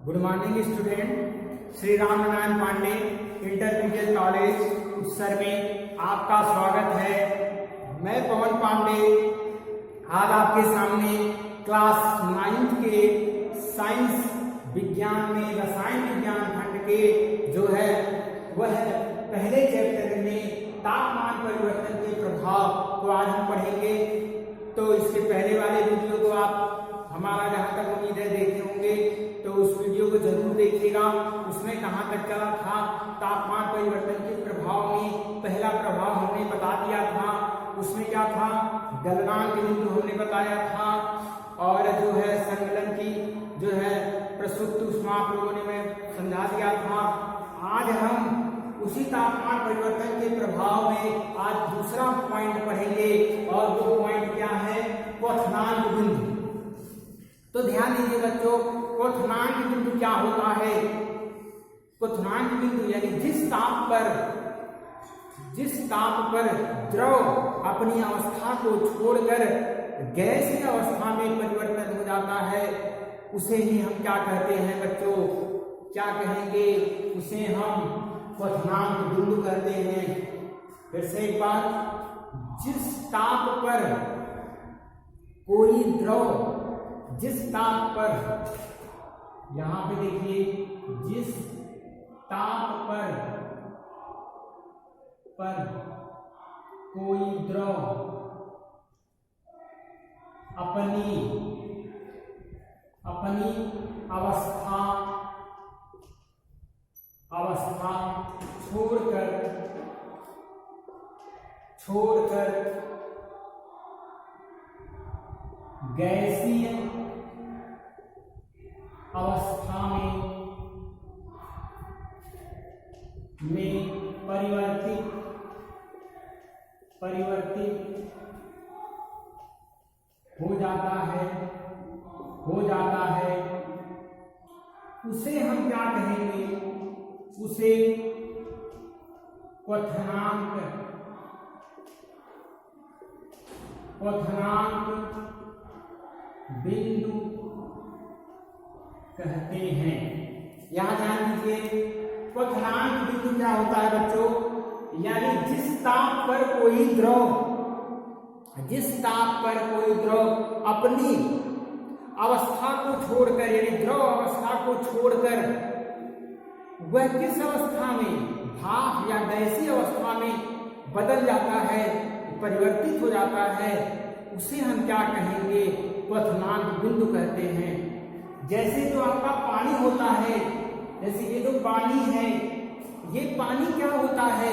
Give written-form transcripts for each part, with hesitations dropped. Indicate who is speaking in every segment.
Speaker 1: Good morning student. Shri Ram Narayan Pandey intermediate college Usar में आपका स्वागत है। मैं पवन पांडे आज आपके सामने क्लास 9th के साइंस विज्ञान में रसायन विज्ञान खंड के जो है वह पहले चैप्टर में तापमान परिवर्तन के प्रभाव को आज हम पढ़ेंगे। तो इसके पहले वाले वीडियो को आप हमारा जहाँ तक उम्मीद है देखे होंगे, तो उस वीडियो को जरूर देखिएगा। उसमें कहाँ तक चला था, तापमान परिवर्तन के प्रभाव में पहला प्रभाव हमने बता दिया था। उसमें क्या था, गलनांक बिंदु हमने बताया था, और जो है संगलन की जो है प्रसुप्त ऊष्मा आप लोगों ने मैं समझा दिया था। आज हम उसी तापमान परिवर्तन के प्रभाव में आज दूसरा पॉइंट पढ़ेंगे, और वो पॉइंट क्या है, क्वथनांक बिंदु। तो ध्यान दीजिए बच्चों, क्वथनांक बिंदु क्या होता है। क्वथनांक बिंदु यानी जिस ताप पर द्रव अपनी अवस्था को छोड़कर गैसीय अवस्था में परिवर्तन हो जाता है, उसे ही हम क्या कहते हैं बच्चों, क्या कहेंगे, उसे हम क्वथनांक बिंदु कहते हैं। फिर से एक बार, जिस ताप पर कोई द्रव, जिस ताप पर, यहां पे देखिए, जिस ताप पर कोई द्रव अपनी अवस्था छोड़कर गैसीय अवस्था में परिवर्तित हो जाता है, उसे हम क्या कहेंगे, उसे क्वथनांक बिंदु कहते हैं। यहां ध्यान दीजिए, क्वथनांक बिंदु क्या होता है बच्चों, यानी जिस ताप पर कोई द्रव अपनी अवस्था को छोड़कर, यानी द्रव अवस्था को छोड़कर वह किस अवस्था में, भाप या गैसीय अवस्था में बदल जाता है, परिवर्तित हो जाता है, उसे हम क्या कहेंगे, क्वथनांक बिंदु कहते हैं। जैसे जो आपका पानी होता है, जैसे ये जो पानी है, ये पानी क्या होता है,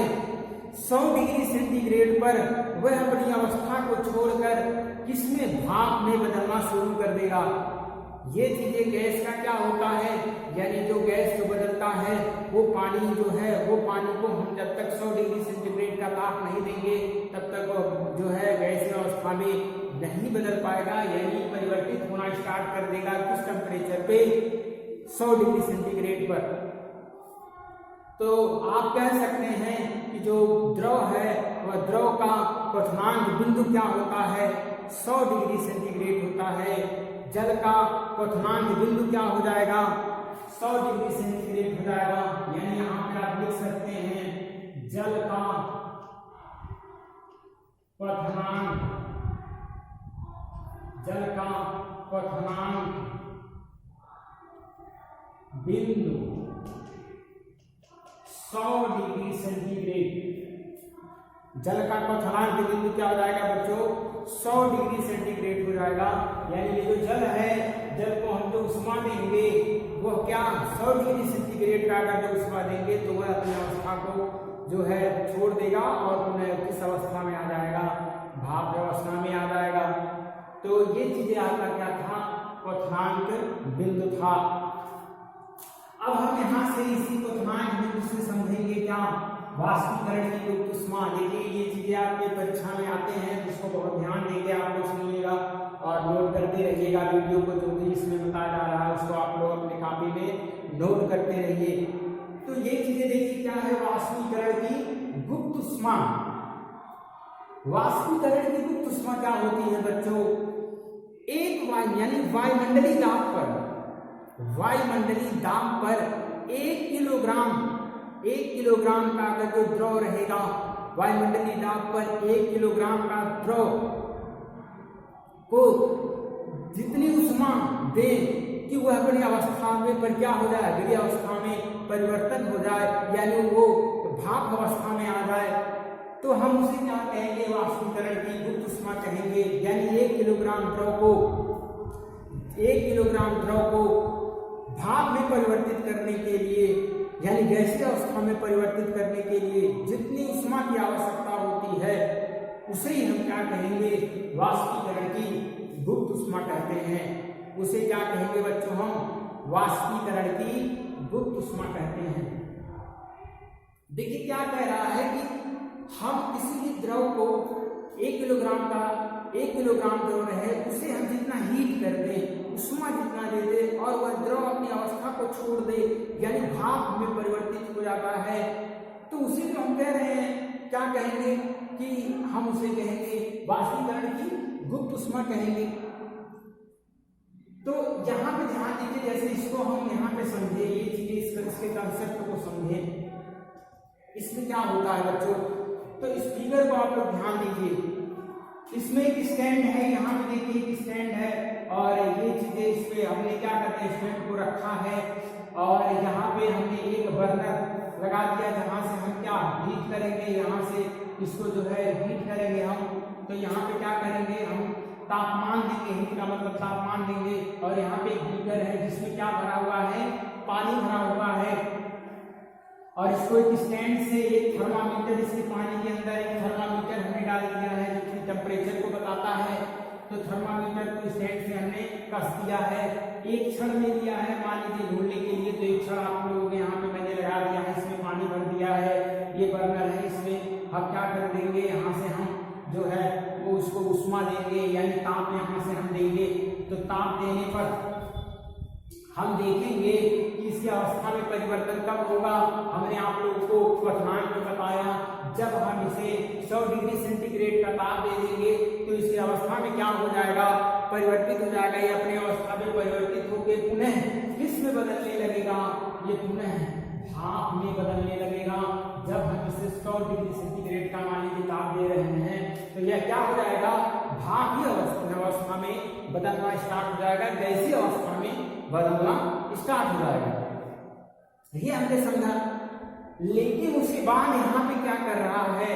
Speaker 1: 100 डिग्री सेंटीग्रेड पर वह अपनी अवस्था को छोड़कर किसमें, भाप में बदलना शुरू कर देगा। ये चीजें गैस का क्या होता है, यानी जो गैस जो बदलता है वो पानी जो है, वो पानी को हम जब तक 100 डिग्री सेंटीग्रेड का ताप नहीं देंगे तब तक वो जो है गैसीय अवस्था में नहीं बदल पाएगा, यानी परिवर्तित होना स्टार्ट कर देगा किस टेम्परेचर पे, 100 डिग्री सेंटीग्रेड पर। तो आप कह सकते हैं कि जो द्रव है वह द्रव का क्वथनांक बिंदु क्या होता है, 100 डिग्री सेंटीग्रेड होता है। जल का क्वथनांक बिंदु क्या हो जाएगा, 100 डिग्री सेंटीग्रेड हो जाएगा। यानी यहाँ पे आप लिख सकते हैं, जल का क्वथनांक बिंदु 100 डिग्री सेंटीग्रेड। जल का क्वथनांक बिंदु क्या हो जाएगा बच्चों, 100 डिग्री सेंटीग्रेड हो जाएगा। यानी ये जो जल है, जल को हम जो उष्मा देंगे वो क्या, 100 डिग्री सेंटीग्रेड का अगर जो उष्मा देंगे तो वह अपनी अवस्था को जो है छोड़ देगा और पुनः किस अवस्था में आ जाएगा, भाप अवस्था में आ जाएगा। तो ये चीजें आपका क्या था, क्वथनांक बिंदु था। अब हम यहाँ से इसी क्वथनांक बिंदु से समझेंगे क्या, वाष्पीकरण की युक्त उष्मा। देखिए ये चीजें आपके परीक्षा में आते हैं, जिसको बहुत ध्यान देके आप लोग सुनिएगा और नोट करते रहिएगा वीडियो को, जो भी इसमें बताया जा रहा है उसको आप लोग अपने कॉपी में नोट करते रहिए। तो ये चीजें देखिए क्या है, वाष्पीकरण की गुप्त उष्मा। वाष्पीकरण की गुप्त उष्मा क्या होती है बच्चों, एक वायु यानी वायुमंडलीय दाब पर वायुमंडलीय दाब पर 1 किलोग्राम का अगर जो द्रव रहेगा, वायुमंडलीय दाब पर 1 किलोग्राम का द्रव को जितनी उष्मा दे कि वह अपनी अवस्था में पर क्या हो जाए, अगली अवस्था में परिवर्तन हो जाए, यानी वो भाप अवस्था में आ जाए, तो हम उसे क्या कहेंगे, वाष्पीकरण की गुप्त उष्मा कहेंगे। यानी 1 किलोग्राम द्रव को भाप में परिवर्तित करने के लिए, यानी गैसीय अवस्था में परिवर्तित करने के लिए जितनी उष्मा की आवश्यकता होती है उसे ही हम क्या कहेंगे, वाष्पीकरण की गुप्त उष्मा कहते हैं। उसे क्या कहेंगे बच्चों, हम वाष्पीकरण की गुप्त उष्मा कहते हैं। देखिए क्या कह रहा है कि हम किसी भी द्रव को 1 किलोग्राम द्रव रहे उसे हम जितना हीट कर दें, उष्मा जितना दे दे और वह द्रव अपनी अवस्था को छोड़ दे, यानी भाप में परिवर्तित हो जाता है, तो उसे जो हम कह रहे हैं क्या कहेंगे कि हम उसे कहेंगे वाष्पीकरण की गुप्त उष्मा कहेंगे। तो यहाँ पे ध्यान दीजिए, जैसे इसको हम यहाँ पे समझे, ये चीजें इसके कंसेप्ट को समझे, इसमें क्या होता है बच्चों, तो इस फिगर को आप लोग ध्यान दीजिए। इसमें एक स्टैंड है, यहाँ पे देखिए एक स्टैंड है और ये चीजें इसमें हमने क्या करते हैं, स्टैंड को रखा है और यहाँ पे हमने एक बर्नर लगा दिया जहाँ से हम क्या हीट करेंगे, यहाँ से इसको जो है हीट करेंगे हम। तो यहाँ पे क्या करेंगे, हम तापमान देंगे, हीट का मतलब तापमान देंगे, और यहाँ पे एक बीकर है जिसमें क्या भरा हुआ है, पानी भरा हुआ है, और इसको एक स्टैंड से एक थर्मामीटर, इसके पानी के अंदर एक थर्मामीटर हमने डाल दिया है जो कि टेम्परेचर को बताता है। तो थर्मामीटर को स्टैंड से हमने कस दिया है, एक क्षण में लिया है मान लीजिए ढूंढने के लिए, तो एक क्षण आप लोगों के यहाँ पे मैंने लगा दिया है, इसमें पानी भर दिया है, ये बर्नर है, इसमें हम क्या कर देंगे, यहाँ से हम जो है वो उसको उष्मा देंगे, यानी ताप यहाँ से हम देंगे। तो ताप देने पर हम देखेंगे कि इसकी अवस्था में परिवर्तन कब होगा। हमने आप लोगों को क्वथनांक में बताया, जब हम इसे 100 डिग्री सेंटीग्रेड का ताप दे देंगे तो इसकी अवस्था में क्या हो जाएगा, परिवर्तित हो जाएगा, ये अपनी अवस्था में परिवर्तित होकर पुनः किस में बदलने लगेगा, ये पुनः भाप में बदलने लगेगा। जब हम इसे 100 डिग्री सेंटीग्रेड का मान लीजिए ताप दे रहे हैं तो यह क्या हो जाएगा, भापीय अवस्था में बदलना स्टार्ट हो जाएगा, गैसीय अवस्था में बदलना स्टार्ट हो जाएगा। ये हमने समझा। लेकिन उसके बाद यहाँ पे क्या कर रहा है,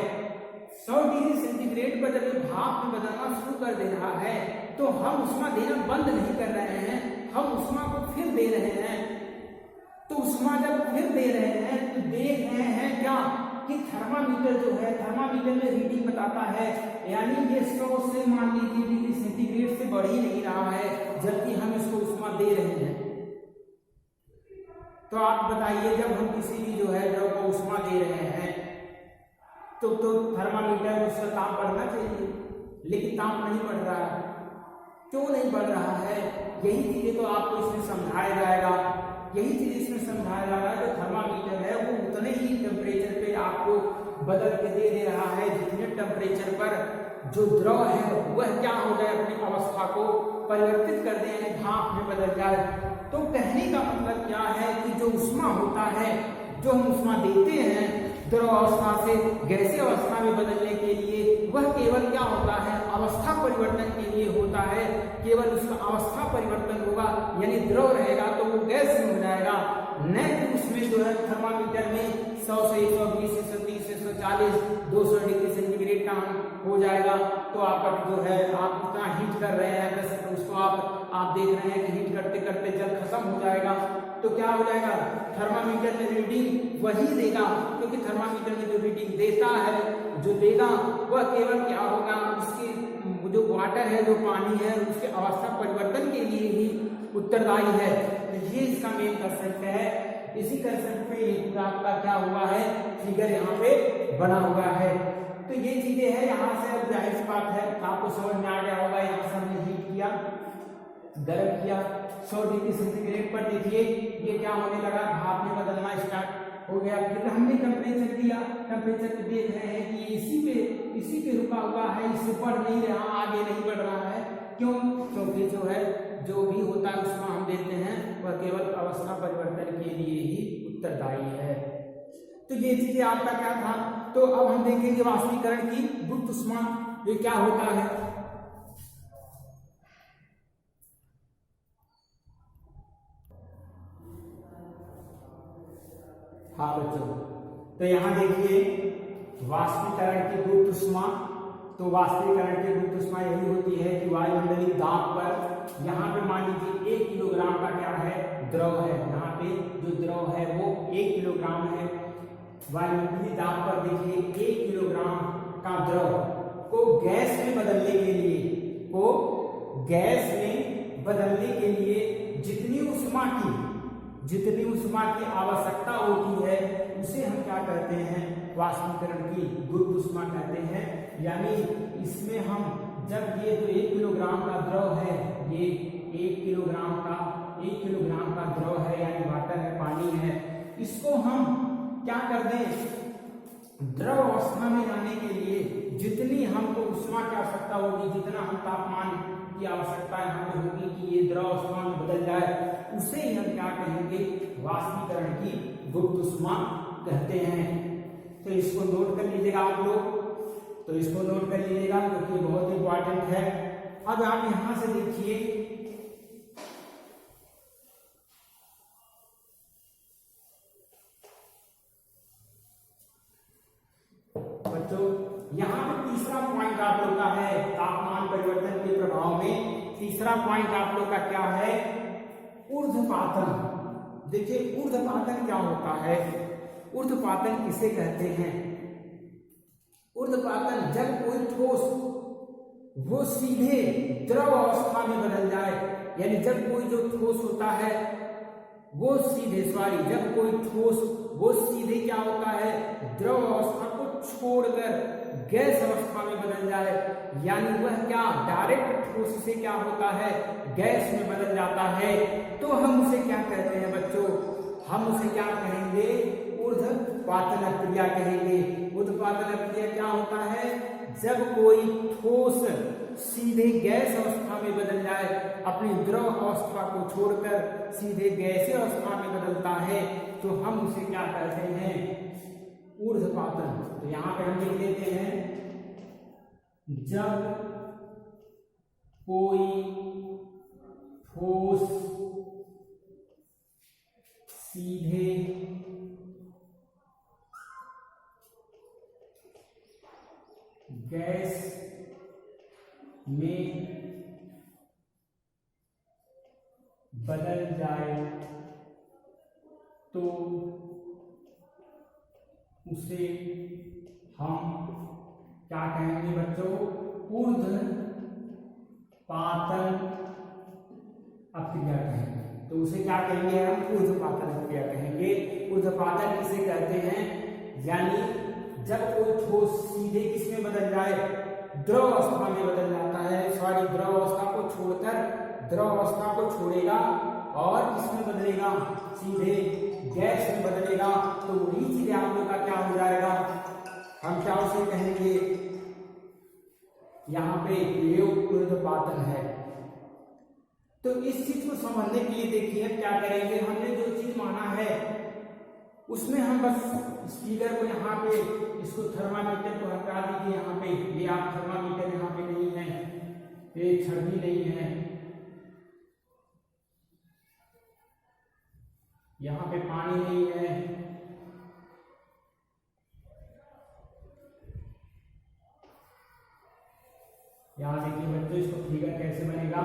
Speaker 1: 100 डिग्री सेंटीग्रेड पर जब भाप में बदलना शुरू कर दे रहा है तो हम उष्मा देना बंद नहीं कर रहे हैं, हम उष्मा को फिर दे रहे हैं। तो उष्मा जब फिर दे रहे हैं तो देख रहे हैं क्या कि थर्मामीटर जो है, थर्मामीटर में रीडिंग बताता है, यानी ये 100 से मान लीजिए डिग्री सेंटीग्रेड से बढ़ ही नहीं रहा है, जबकि हम इसको उष्मा दे रहे हैं। तो आप बताइए, जब हम किसी भी जो है द्रव को उष्मा दे रहे हैं तो थर्मामीटर उसका ताप बढ़ना चाहिए, लेकिन ताप नहीं बढ़ रहा है। क्यों नहीं बढ़ रहा है, यही चीजें तो आपको इसमें समझाया जाएगा, यही चीज इसमें समझाया जा रहा है। जो थर्मामीटर है वो उतने ही टेम्परेचर पे आपको बदल के दे रहा है जितने टेम्परेचर पर जो द्रव है वह क्या हो जाए, अपनी अवस्था को परिवर्तित कर दे, यानी भाप में बदल जाए। तो कहने का मतलब क्या है कि जो उष्मा होता है, जो हम उष्मा देते हैं द्रव अवस्था से गैसीय अवस्था में बदलने के लिए, वह केवल क्या होता है, अवस्था परिवर्तन के लिए होता है। केवल उसका अवस्था परिवर्तन होगा, यानी द्रव रहेगा तो वो गैस में हो जाएगा, न कि उसमें जो है थर्मामीटर में 100 से 120 से 130 से 140 200 डिग्री सेंटीग्रेड का हो जाएगा। तो आपका जो है आप इतना हीट कर रहे हैं तो उसको आप देख रहे हैं कि हीट करते करते जल खत्म हो जाएगा। तो क्या हो जाएगा, थर्मामीटर में रीडिंग वही देगा, क्योंकि थर्मामीटर में जो रीडिंग देता है, जो देगा वह केवल क्या होगा, उसकी जो वाटर है, जो पानी है, उसके अवस्था परिवर्तन के लिए ही उत्तरदायी है। तो ये इसका मेन कंसेप्ट है। इसी कंसेप्ट पे पूरा आपका क्या हुआ है, फिगर यहाँ पे बना हुआ है। तो ये चीजें हैं, यहाँ से अब जाहिर सी बात है आपको समझ में आ गया होगा। यहाँ से हमने हीट किया, गर्म किया 100 डिग्री सेंटीग्रेड पर, देखिए ये क्या होने लगा, भाप में बदलना स्टार्ट हो गया। फिर हमने टेम्परेचर दिया, टेम्परेचर पे देख रहे हैं कि इसी पे रुका हुआ है, इससे बढ़ नहीं रहा, आगे नहीं बढ़ रहा है। क्यों, क्योंकि जो है जो भी होता है उष्मा हम देते हैं वह केवल अवस्था परिवर्तन के लिए ही उत्तरदायी है। तो ये चीजें आपका क्या था। तो अब हम देखेंगे वाष्पीकरण की गुप्त उष्मा ये क्या होता है। हाँ बच्चों, तो यहाँ देखिए वाष्पीकरण की गुप्त उष्मा। तो वाष्पीकरण की गुप्त उष्मा यही होती है कि वायुमंडलीय दाब पर यहाँ पे मान लीजिए 1 किलोग्राम का क्या है द्रव है। यहाँ पे जो द्रव है वो 1 किलोग्राम है। वायुमंडलीय दाब पर देखिए 1 किलोग्राम का द्रव को गैस में बदलने के लिए जितनी उष्मा की आवश्यकता होती है उसे हम क्या कहते हैं, वाष्पीकरण की गुप्त उष्मा कहते हैं। यानी इसमें हम जब ये जो 1 किलोग्राम का द्रव है, ये 1 किलोग्राम का द्रव है यानी वाटर है, पानी है, इसको हम क्या कर दें, द्रव अवस्था में जाने के लिए जितनी हमको उष्मा की आवश्यकता होगी, जितना हम तापमान की आवश्यकता यहाँ पे होगी कि ये द्रव अवस्था में बदल जाए, उसे ही हम क्या कहेंगे, वाष्पीकरण की गुप्त उष्मा कहते हैं। तो इसको नोट कर लीजिएगा आप लोग, तो इसको नोट कर लीजिएगा क्योंकि बहुत इंपॉर्टेंट है। अब आप यहां से देखिए बच्चों, यहाँ पे तीसरा पॉइंट आप लोग का है तापमान परिवर्तन के प्रभाव में। तीसरा पॉइंट आप लोग का क्या है, ऊर्ध्वपातन। देखिए ऊर्ध्वपातन क्या होता है, ऊर्ध्वपातन किसे कहते हैं। ऊर्ध्वपातन जब कोई ठोस वो सीधे द्रव अवस्था में बदल जाए, यानी जब कोई जो ठोस होता है वो सीधे जब कोई ठोस वो सीधे क्या होता है, द्रव अवस्था को छोड़कर गैस अवस्था में बदल जाए, यानी वह क्या डायरेक्ट ठोस से क्या होता है, गैस में बदल जाता है, तो हम उसे क्या कहते हैं बच्चों, हम उसे क्या कहेंगे, ऊर्ध्वपातन क्रिया कहेंगे। ऊर्ध्वपातन क्रिया क्या होता है, जब कोई ठोस सीधे गैस अवस्था में बदल जाए, अपनी द्रव अवस्था को छोड़कर सीधे गैसीय अवस्था में बदलता है, तो हम उसे क्या कहते हैं, ऊर्ध्वपातन। तो यहां पे हम लिख लेते हैं, जब कोई ठोस सीधे गैस में बदल जाए तो उसे हम क्या कहेंगे बच्चों, ऊर्ध्वपातन अक्रिया कहेंगे। तो उसे क्या कहेंगे हम, ऊर्ध्वपातन अक्रिया कहेंगे। ऊर्ध्वपातन किसे कहते हैं, यानी जब कोई ठोस सीधे किसमें बदल जाए, द्रव अवस्था में बदल जाता है, द्रव अवस्था को छोड़कर द्रव अवस्था को छोड़ेगा और किसमें बदलेगा, सीधे गैस में बदलेगा, तो वही चीज आप लोग का क्या हो जाएगा, हम क्या उसे कहेंगे, यहाँ पे ये ऊर्ध्वपातन है। तो इस चीज को समझने के लिए देखिए क्या करेंगे, हमने जो चीज माना है उसमें हम बस स्पीकर को यहाँ पे, इसको थर्मामीटर को हटा दीजिए यहाँ पे, ये आप थर्मामीटर यहाँ पे नहीं है, ये छड़ी नहीं है, यहाँ पे पानी नहीं है, यहाँ देखिए बच्चों इसको फिगर कैसे बनेगा,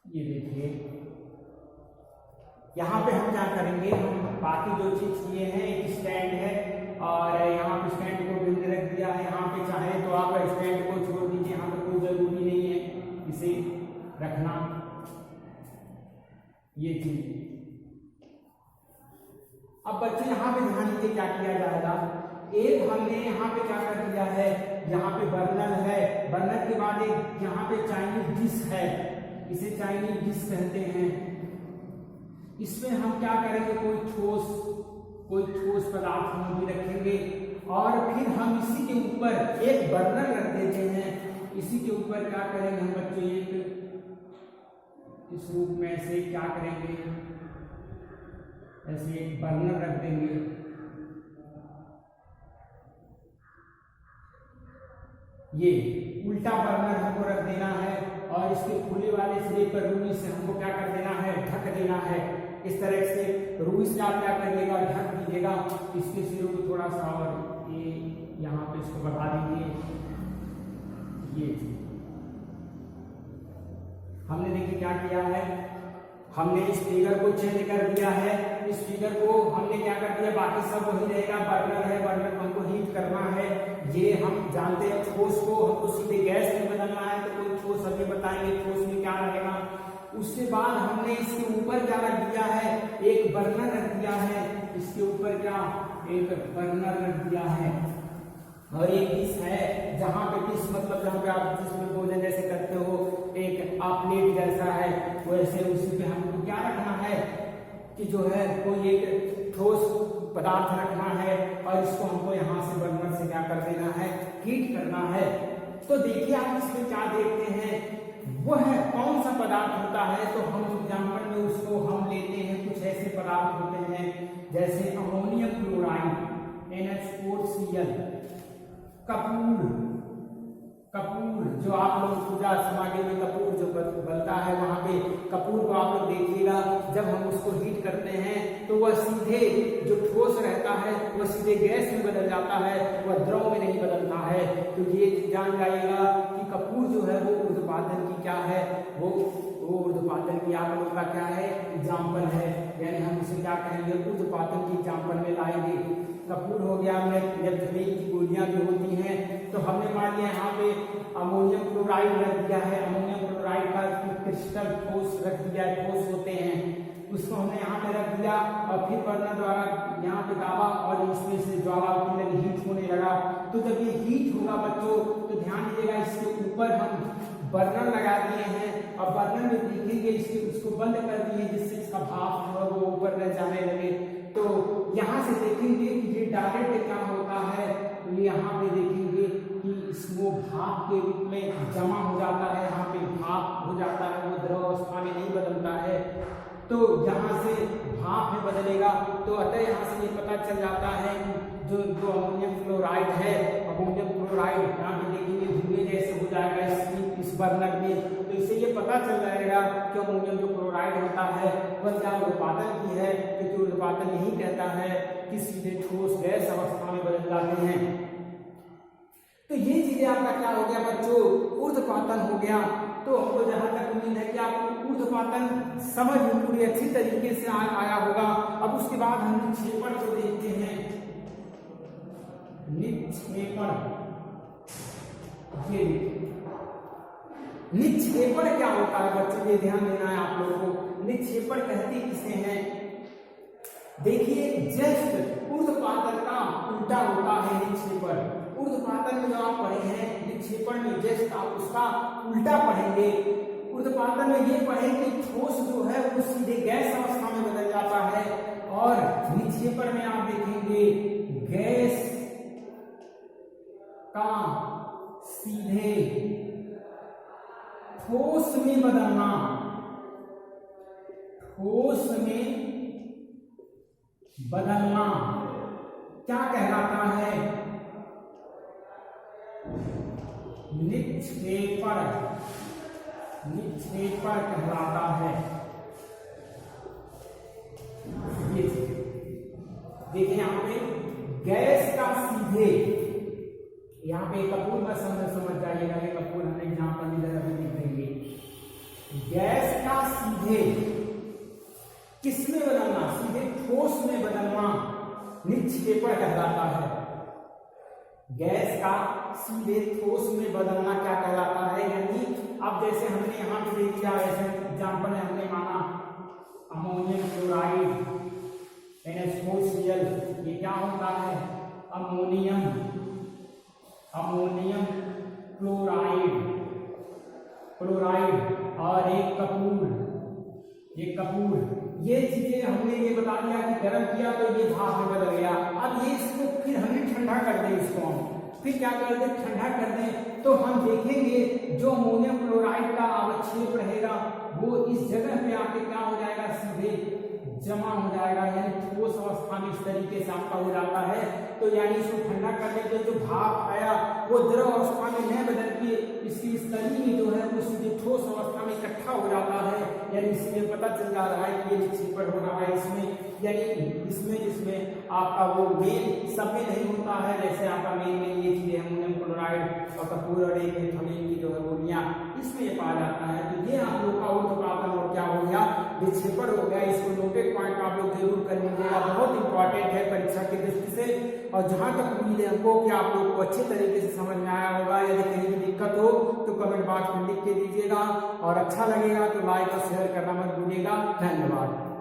Speaker 1: ये देखिए यहाँ पे हम क्या करेंगे, हम बाकी जो चीज किए हैं, एक स्टैंड है और यहाँ पे स्टैंड को बिंद रख दिया है, यहाँ पे चाहे तो आप स्टैंड को छोड़ दीजिए, यहाँ पे कोई जरूरी नहीं है इसे रखना, ये चीज। अब बच्चे यहाँ पे ध्यान दीजिए क्या किया जाएगा, एक हमने यहाँ पे क्या कर दिया है, यहाँ पे बर्नर है, बर्नर के बाद एक यहाँ पे चाइनीज डिश है, इसे चाइनीज डिश कहते हैं। इसमें हम क्या करेंगे, कोई ठोस कोई ठोस पदार्थ हम भी रखेंगे और फिर हम इसी के ऊपर एक बर्नर रख देते हैं। इसी के ऊपर क्या करेंगे हम बच्चों, एक इस रूप में से क्या करेंगे, ऐसे एक बर्नर रख देंगे। ये उल्टा बर्नर हमको रख देना है और इसके खुले वाले सिरे पर रुई से हमको क्या कर देना है, ढक देना है। इस तरह से रुई से आप क्या करिएगा, ढक दीजिएगा। इसके सिरों को थोड़ा सा और ये यहाँ पे इसको बढ़ा देंगे। ये हमने देखिए क्या किया है, हमने इस फिगर को चेंज कर दिया है। इस फिगर को हमने क्या कर दिया, बाकी सब वही रहेगा। बर्नर है, बर्नर को हमको हीट करना है। ये हम जानते हैं। ठोस को हमको सीधे गैस में बदलना है, तो कोई ठोस अभी बताएंगे ठोस में क्या रहेगा। उसके बाद हमने इसके ऊपर क्या रख दिया है, एक बर्नर रख दिया है। इसके ऊपर क्या, एक बर्नर रख दिया है। और एक डिश है, जहाँ पे डिश मतलब जहाँ पे आप जिसमें भोजन जैसे करते हो, एक आप प्लेट जैसा है, वैसे उसी पे हमको क्या रखना है कि जो है कोई एक ठोस पदार्थ रखना है और इसको हमको यहाँ से बर्नर से क्या कर देना है, हीट करना है। तो देखिए आप इसमें क्या देखते हैं, वह कौन सा पदार्थ होता है। तो हम एग्जाम्पल में उसको हम लेते हैं, कुछ ऐसे पदार्थ होते हैं जैसे अमोनियम क्लोराइड NH4Cl, कपूर जो आप लोग पूजा सामग्री में कपूर जो बनता है, वहां पे कपूर को आप लोग देखिएगा, जब हम उसको हीट करते हैं तो वह सीधे जो ठोस रहता है वह सीधे गैस में बदल जाता है, वह द्रव में नहीं बदलता है। तो ये जान जाइएगा कि कपूर जो है वो ऊर्ध्वपातन की क्या है, वो ऊर्ध्वपातन की आप लोग का क्या है, एग्जाम्पल है। यानी हम इसे क्या कहेंगे, ऊर्ध्वपातन की एग्जाम्पल में लाएंगे। कपूर हो गया, हमने जब जमीन की गोलियां जो होती हैं, तो हमने मान लिया यहाँ पे अमोनियम क्लोराइड रख दिया है। अमोनियम क्लोराइड का क्रिस्टल ठोस रख दिया है, ठोस होते हैं, उसको हमने यहाँ पे रख दिया और फिर बर्नर द्वारा यहाँ पे दाबा और इसमें से ज्वाला हीट होने लगा। तो जब ये हीट होगा बच्चों, तो ध्यान दीजिएगा, इसके ऊपर हम बर्नर लगा दिए हैं और बर्नर में देखेंगे इसको बंद कर दिए, जिससे इसका भाप जो है वो ऊपर न जाने लगे। तो यहाँ से देखेंगे कि ये डायरेक्ट क्या होता है, तो ये यहाँ पे देखेंगे कि इसको भाप के रूप में जमा हो जाता है, यहाँ पे भाप हो जाता है, वो द्रव अवस्था में नहीं बदलता है। तो यहाँ से भाप में बदलेगा। तो अतः यहाँ से ये पता चल जाता है जो अमोनियम क्लोराइड है, अमोनियम क्लोराइड यहाँ पे देखेंगे धुएं जैसे हो जाएगा इस बर्नर में। तो इससे ये पता चल जाएगा कि अमोनियम जो क्लोराइड होता है वह क्या ऊर्ध्वपातन की है, क्योंकि ऊर्ध्वपातन यही कहता है कि सीधे ठोस गैस अवस्था में बदल जाते हैं। तो ये चीजें आपका क्या हो गया बच्चों, ऊर्ध्वपातन हो गया। तो हमको जहां तक उम्मीद है कि आपको ऊर्ध्वपातन समझ में पूरी अच्छी तरीके से आया होगा। अब उसके बाद हम निक्षेपण को देखते हैं। निक्षेपण क्या होता है बच्चों, ये ध्यान देना है आप लोगों को। निक्षेपण कहते किसे हैं, देखिए जस्ट ऊर्ध्वपातन का उल्टा होता है निक्षेपण। ऊर्ध्वपातन में जो आप पढ़े हैं, निक्षेपण में जस्ट आप उसका उल्टा पढ़ेंगे। ऊर्ध्वपातन में ये पढ़ेंगे ठोस जो है वो सीधे गैस अवस्था में बदल जाता है, और निक्षेपण में आप देखेंगे गैस का सीधे ठोस में बदलना। ठोस में बदलना क्या कहलाता है, निक्षेपण। निक्षेपण कहलाता है। ये देखिए यहाँ पे गैस का सीधे, यहाँ पे कपूर में समझ जाइएगा, ये कपूर हमने एग्जाम्पल में लिख देंगे। गैस का सीधे किसमें बदलना, सीधे ठोस में बदलना निक्षेपण कहलाता है। गैस का सीधे ठोस में बदलना क्या कहलाता है, यानी अब जैसे हमने यहाँ पे देख लिया, ऐसे एग्जाम्पल में हमने माना अमोनियम क्लोराइड NH4Cl, ये क्या होता है, अमोनियम क्लोराइड और एक ये कपूर, ये चीजें हमने ये बता दिया कि गर्म किया तो ये भाप में बदल गया। अब ये इसको फिर हमने ठंडा कर दें, इसको हम फिर क्या कर दें, ठंडा कर दें तो हम देखेंगे जो अमोनियम क्लोराइड का अवक्षेप रहेगा वो इस जगह पे आके क्या हो जाएगा, सीधे जमा हो जाएगा, यानी ठोस अवस्था में इस तरीके से आपका हो जाता है। तो यानी इसको ठंडा करने के जो भाप आया वो द्रव अवस्था में न बदल के इसकी तली में जो है वो सीधे ठोस अवस्था में इकट्ठा हो जाता है। यानी इसमें पता चल जा रहा है कि ये विक्षेपण हो रहा है इसमें, यानी जिसमें आपका वो मेल सब में नहीं होता है, जैसे आपका मेल में ये चीजें अमोनियम क्लोराइड और कपूर और एक मेथोनिन की जो है गोलियां इसमें ये पाया जाता है। तो ये आप लोग का ऊर्ध्वपातन और क्या हो गया, विक्षेपण हो गया। इसको नोटेड पॉइंट आप लोग जरूर कर लीजिएगा, बहुत इंपॉर्टेंट है परीक्षा की दृष्टि से। और जहां तक उम्मीद है हमको कि आप लोग को अच्छे तरीके से समझ में आया होगा। यदि कहीं भी दिक्कत हो तो कमेंट बॉक्स में लिख के दीजिएगा और अच्छा लगेगा तो लाइक और शेयर करना मत भूलिएगा। धन्यवाद।